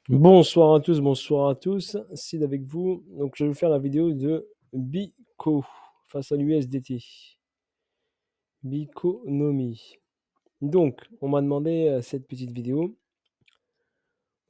Bonsoir à tous, Sid avec vous. Donc je vais vous faire la vidéo de Bico face à l'USDT. Biconomy. Donc on m'a demandé cette petite vidéo.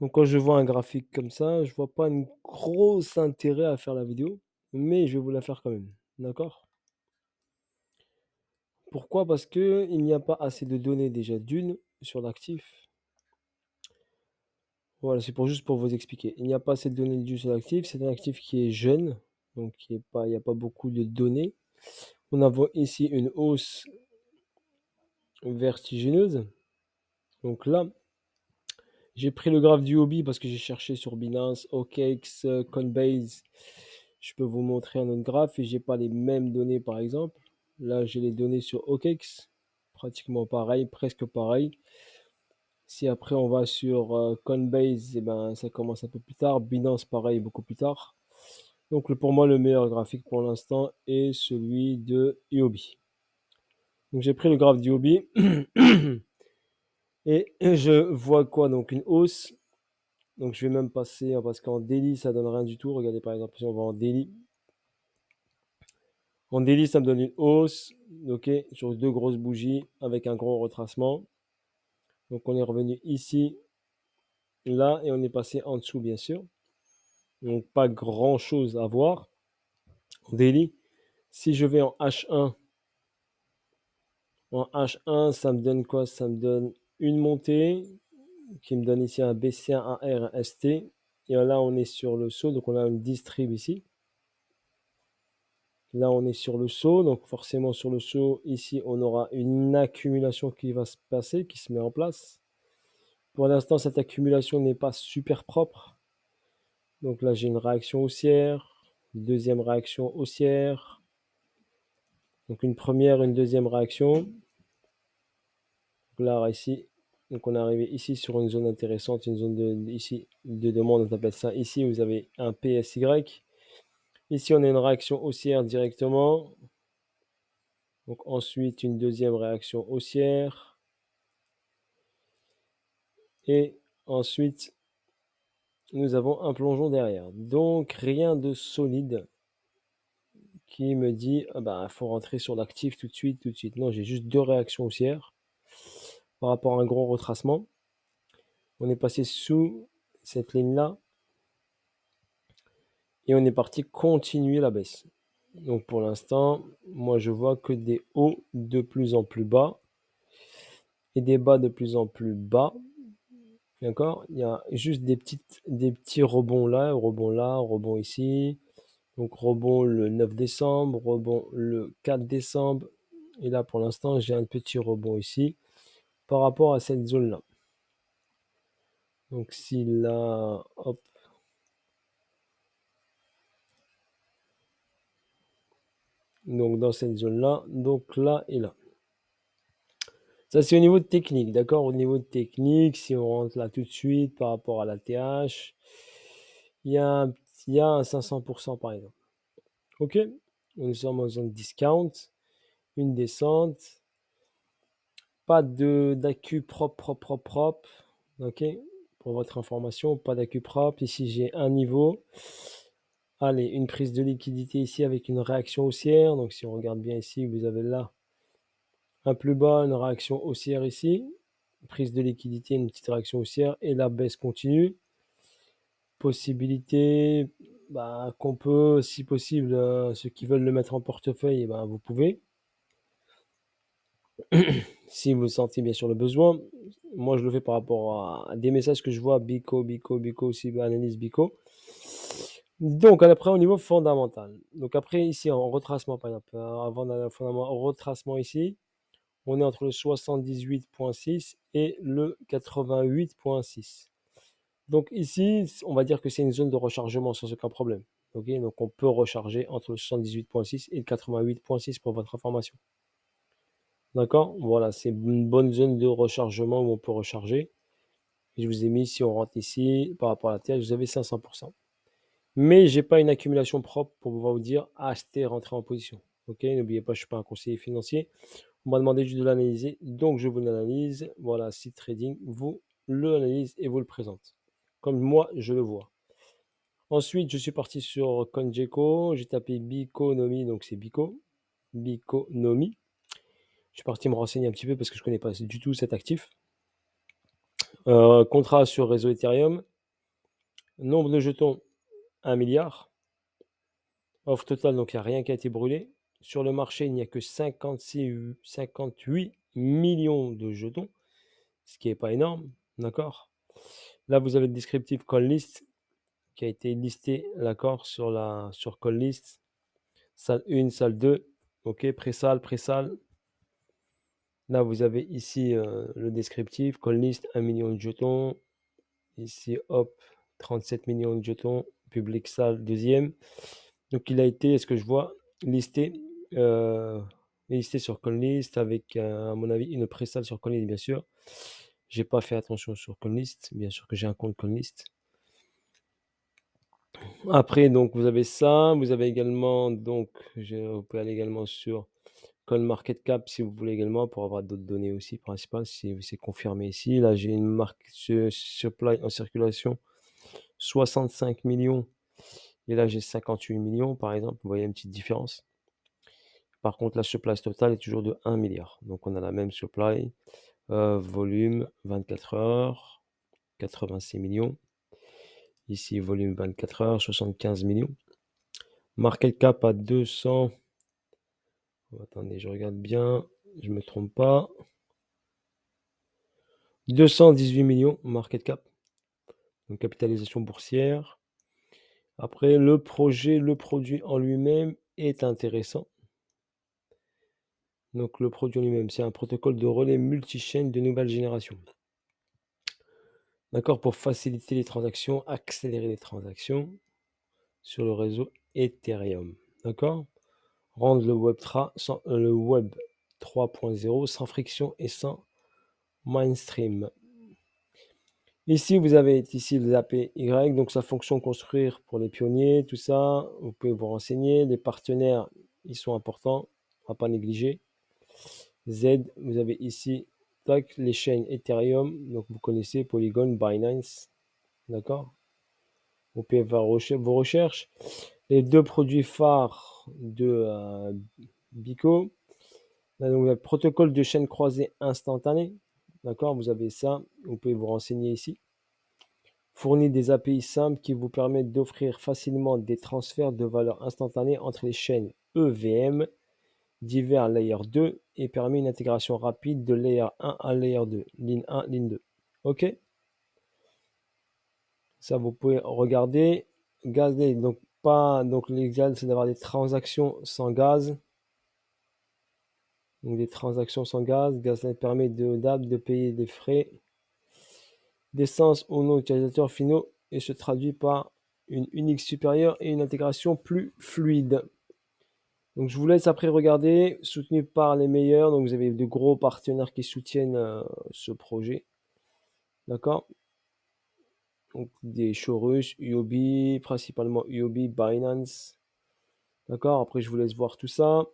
Donc quand je vois un graphique comme ça, je vois pas un gros intérêt à faire la vidéo, mais je vais vous la faire quand même. D'accord? Pourquoi? Parce que il n'y a pas assez de données déjà d'une sur l'actif. Voilà, c'est juste pour vous expliquer. Il n'y a pas assez de données d'une sur l'actif. C'est un actif qui est jeune, donc il n'y a pas beaucoup de données. On a ici une hausse vertigineuse. Donc là, j'ai pris le graphe du hobby parce que j'ai cherché sur Binance, OKX, Coinbase. Je peux vous montrer un autre graphe et j'ai pas les mêmes données par exemple. Là, j'ai les données sur OKX, pratiquement pareil, presque pareil. Si après on va sur Coinbase, eh ben, ça commence un peu plus tard. Binance, pareil, beaucoup plus tard. Donc pour moi, le meilleur graphique pour l'instant est celui de Huobi. Donc j'ai pris le graphe du hobby et je vois quoi? Donc une hausse. Donc je vais même passer, hein, parce qu'en daily, ça donne rien du tout. Regardez par exemple, si on va en daily. En daily, ça me donne une hausse, ok, sur deux grosses bougies avec un gros retracement. Donc on est revenu ici, là, et on est passé en dessous, bien sûr. Donc pas grand chose à voir en daily. Si je vais en H1, ça me donne quoi? Ça me donne une montée qui me donne ici un BC1, un R, un ST. Et là, on est sur le saut, donc on a une distrib ici. Là, on est sur le saut, donc forcément sur le saut, ici, on aura une accumulation qui va se passer, qui se met en place. Pour l'instant, cette accumulation n'est pas super propre. Donc là, j'ai une réaction haussière, une deuxième réaction haussière. Donc une première, une deuxième réaction. Donc là, ici, donc on est arrivé ici sur une zone intéressante, une zone ici de demande, on appelle ça. Ici, vous avez un PSY. Ici, on a une réaction haussière directement. Donc ensuite, une deuxième réaction haussière. Et ensuite, nous avons un plongeon derrière. Donc rien de solide qui me dit ah bah faut rentrer sur l'actif tout de suite, tout de suite. Non, j'ai juste deux réactions haussières par rapport à un gros retracement. On est passé sous cette ligne-là et on est parti continuer la baisse. Donc pour l'instant, moi je vois que des hauts de plus en plus bas et des bas de plus en plus bas. D'accord? Il y a juste des petits rebonds là, rebond ici. Donc rebond le 9 décembre, rebond le 4 décembre. Et là, pour l'instant, j'ai un petit rebond ici par rapport à cette zone-là. Donc si là, hop. Donc dans cette zone-là, donc là et là. Ça, c'est au niveau de technique, d'accord? Au niveau de technique, si on rentre là tout de suite par rapport à la TH, il y a un 500% par exemple. Ok? Nous sommes en zone discount, une descente, pas d'accu propre. Ok? Pour votre information, pas d'accu propre. Ici, j'ai un niveau. Allez, une prise de liquidité ici avec une réaction haussière. Donc, si on regarde bien ici, vous avez là un plus bas, une réaction haussière ici. Prise de liquidité, une petite réaction haussière et la baisse continue. Possibilité bah, qu'on peut, si possible, ceux qui veulent le mettre en portefeuille, eh ben, vous pouvez. Si vous sentez bien sûr le besoin. Moi, je le fais par rapport à des messages que je vois, Bico, aussi, analyse Bico. Donc, après, au niveau fondamental. Donc, après, ici, en retracement, par exemple, avant d'aller au retracement ici, on est entre le 78,6 et le 88,6. Donc, ici, on va dire que c'est une zone de rechargement sans aucun problème. Okay, donc, on peut recharger entre le 78,6 et le 88,6 pour votre information. D'accord? Voilà, c'est une bonne zone de rechargement où on peut recharger. Et je vous ai mis, si on rentre ici, par rapport à la terre, vous avez 500%. Mais j'ai pas une accumulation propre pour pouvoir vous dire acheter, rentrer en position. Ok, n'oubliez pas, je suis pas un conseiller financier. On m'a demandé juste de l'analyser, donc je vous l'analyse. Voilà, site trading vous le analyse et vous le présente. comme moi je le vois. Ensuite, je suis parti sur CoinGecko, j'ai tapé Biconomy, donc c'est Biconomy. Je suis parti me renseigner un petit peu parce que je connais pas du tout cet actif. Contrat sur réseau Ethereum, nombre de jetons 1 milliard. Offre totale, donc il n'y a rien qui a été brûlé. Sur le marché, il n'y a que 58 millions de jetons, ce qui n'est pas énorme, d'accord. Là, vous avez le descriptif call list qui a été listé, d'accord, sur call list. Salle 1, salle 2, ok, pré-salle, pré-salle. Là, vous avez ici le descriptif, call list, 1 million de jetons. Ici, hop, 37 millions de jetons, public salle, deuxième. Donc, il a été, est-ce que je vois, listé, listé sur CoinList avec, à mon avis, une pré-salle sur CoinList, bien sûr. J'ai pas fait attention sur CoinList, bien sûr que j'ai un compte CoinList. Après, donc, vous avez ça, vous avez également, donc, vous pouvez aller également sur CoinMarketCap si vous voulez également pour avoir d'autres données aussi principales, si c'est confirmé ici. Là, j'ai une marque supply en circulation, 65 millions. Et là, j'ai 58 millions, par exemple. Vous voyez une petite différence. Par contre, la supply totale est toujours de 1 milliard. Donc, on a la même supply. Volume 24 heures, 86 millions. Ici, volume 24 heures, 75 millions. Market cap à 200. Attendez, je regarde bien. Je ne me trompe pas. 218 millions market cap. Donc, capitalisation boursière. Après, le projet, le produit en lui-même est intéressant. Donc, le produit en lui-même, c'est un protocole de relais multi-chaîne de nouvelle génération. D'accord, pour faciliter les transactions, accélérer les transactions sur le réseau Ethereum. D'accord, rendre le web 3.0 sans friction et sans mainstream. Ici, vous avez ici les API, donc sa fonction construire pour les pionniers, tout ça. Vous pouvez vous renseigner. Les partenaires, ils sont importants, à pas négliger. Z, vous avez ici les chaînes Ethereum, donc vous connaissez Polygon, Binance, d'accord. Vous pouvez faire vos recherches. Les deux produits phares de Bico. Là, donc, le protocole de chaîne croisée instantanée, d'accord. Vous avez ça, vous pouvez vous renseigner ici. Fournit des API simples qui vous permettent d'offrir facilement des transferts de valeur instantanée entre les chaînes EVM divers layer 2 et permet une intégration rapide de layer 1 à layer 2, ligne 1, ligne 2. Ok, ça vous pouvez regarder. Gaz, donc pas, donc l'idéal c'est d'avoir des transactions sans gaz. Donc des transactions sans gaz. Gaznet permet de payer des frais d'essence aux non-utilisateurs finaux et se traduit par une unique supérieure et une intégration plus fluide. Donc je vous laisse après regarder, soutenu par les meilleurs. Donc vous avez de gros partenaires qui soutiennent ce projet. D'accord. Donc des Chorus, UOB, principalement UOB, Binance. D'accord. Après je vous laisse voir tout ça.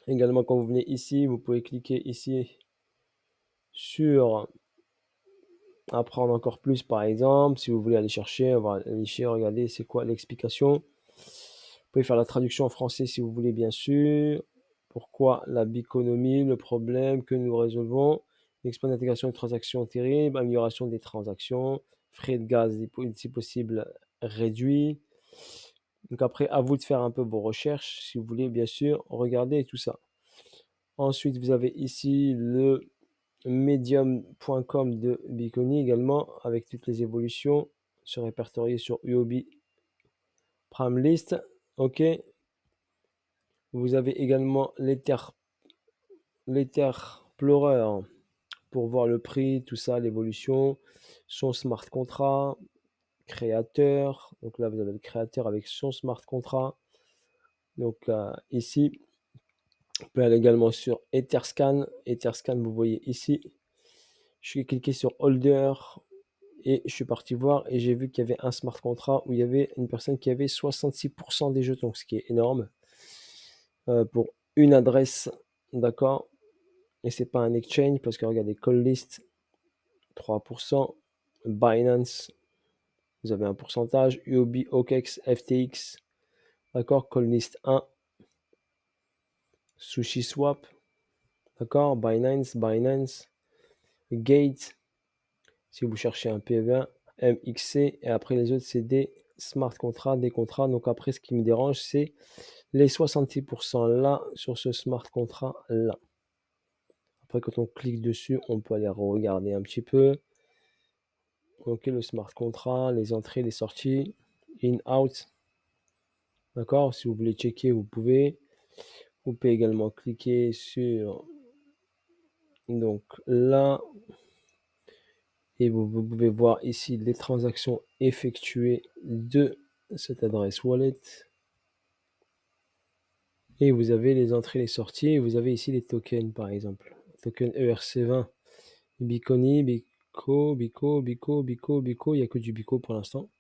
Également quand vous venez ici, vous pouvez cliquer ici sur apprendre encore plus par exemple. Si vous voulez aller chercher, regardez c'est quoi l'explication. Vous pouvez faire la traduction en français si vous voulez, bien sûr. Pourquoi la biconomie, le problème que nous résolvons, l'exploit d'intégration des transactions terrible, amélioration des transactions, frais de gaz si possible réduits. Donc après, à vous de faire un peu vos recherches, si vous voulez, bien sûr, regardez tout ça. Ensuite, vous avez ici le medium.com de Biconi également, avec toutes les évolutions, se répertoriées sur UOB Prime List. Ok. Vous avez également l'Etherplorer pour voir le prix, tout ça, l'évolution, son smart contract, créateur. Donc là, vous avez le créateur avec son smart contract. Donc ici, vous pouvez aller également sur Etherscan. Etherscan, vous voyez ici. Je suis cliqué sur Holder et je suis parti voir et j'ai vu qu'il y avait un smart contract où il y avait une personne qui avait 66% des jetons, ce qui est énorme pour une adresse, d'accord. Et c'est pas un exchange parce que regardez, call list 3%, Binance vous avez un pourcentage, UOB, OKEx, FTX, d'accord, Colnist 1, SushiSwap, d'accord, Binance, Gate, si vous cherchez un PE1, MXC, et après les autres, c'est des smart contracts, des contrats. Donc après, ce qui me dérange, c'est les 66% là, sur ce smart contract là. Après, quand on clique dessus, on peut aller regarder un petit peu. Ok, le smart contract, les entrées, les sorties, in, out. D'accord, si vous voulez checker, vous pouvez. Vous pouvez également cliquer sur, donc là, et vous pouvez voir ici les transactions effectuées de cette adresse wallet. Et vous avez les entrées, les sorties, et vous avez ici les tokens par exemple. Token ERC20, Biconi, Bico, il n'y a que du Bico pour l'instant.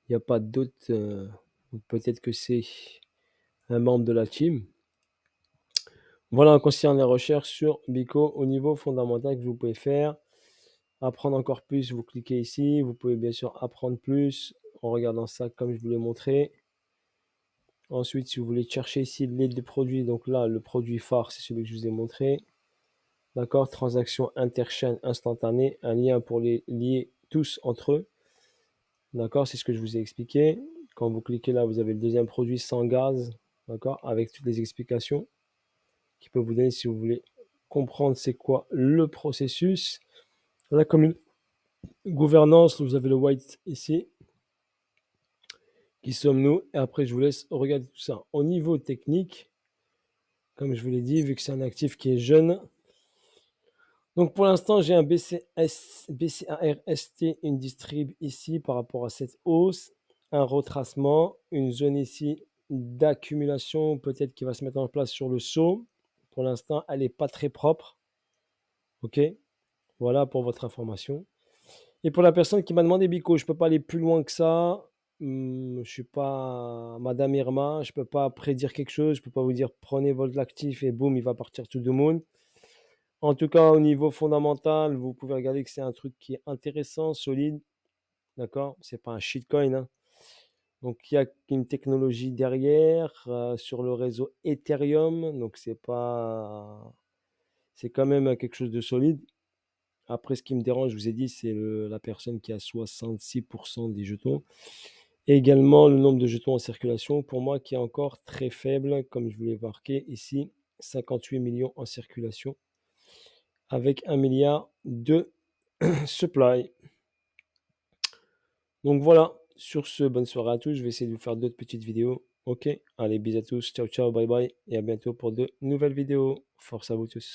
Il n'y a pas d'autres, peut-être que c'est un membre de la team. Voilà, concernant les recherches sur Bico au niveau fondamental que vous pouvez faire. Apprendre encore plus, vous cliquez ici. Vous pouvez bien sûr apprendre plus en regardant ça comme je vous l'ai montré. Ensuite, si vous voulez chercher ici les produits, donc là, le produit phare, c'est celui que je vous ai montré. D'accord, transaction interchaîne instantanée, un lien pour les lier tous entre eux. D'accord, c'est ce que je vous ai expliqué. Quand vous cliquez là, vous avez le deuxième produit sans gaz, d'accord, avec toutes les explications qui peut vous donner si vous voulez comprendre c'est quoi le processus. Là, comme une gouvernance, vous avez le white ici. Qui sommes-nous? Et après, je vous laisse regarder tout ça. Au niveau technique, comme je vous l'ai dit, vu que c'est un actif qui est jeune, donc pour l'instant, j'ai un BCARST, une distrib ici par rapport à cette hausse, un retracement, une zone ici d'accumulation peut-être qui va se mettre en place sur le saut. Pour l'instant, elle n'est pas très propre. OK, voilà pour votre information. Et pour la personne qui m'a demandé, Bico, je ne peux pas aller plus loin que ça. Je ne suis pas Madame Irma, je ne peux pas prédire quelque chose, je ne peux pas vous dire prenez votre actif et boum, il va partir tout le monde. En tout cas, au niveau fondamental, vous pouvez regarder que c'est un truc qui est intéressant, solide, d'accord? C'est pas un shitcoin, hein. Donc il y a une technologie derrière sur le réseau Ethereum, donc c'est quand même quelque chose de solide. Après, ce qui me dérange, je vous ai dit, c'est la personne qui a 66% des jetons. Et également le nombre de jetons en circulation, pour moi, qui est encore très faible, comme je vous l'ai marqué ici, 58 millions en circulation, avec 1 milliard de supply. Donc voilà, sur ce, bonne soirée à tous. Je vais essayer de vous faire d'autres petites vidéos. Ok, allez, bisous à tous, ciao, ciao, bye bye, et à bientôt pour de nouvelles vidéos. Force à vous tous.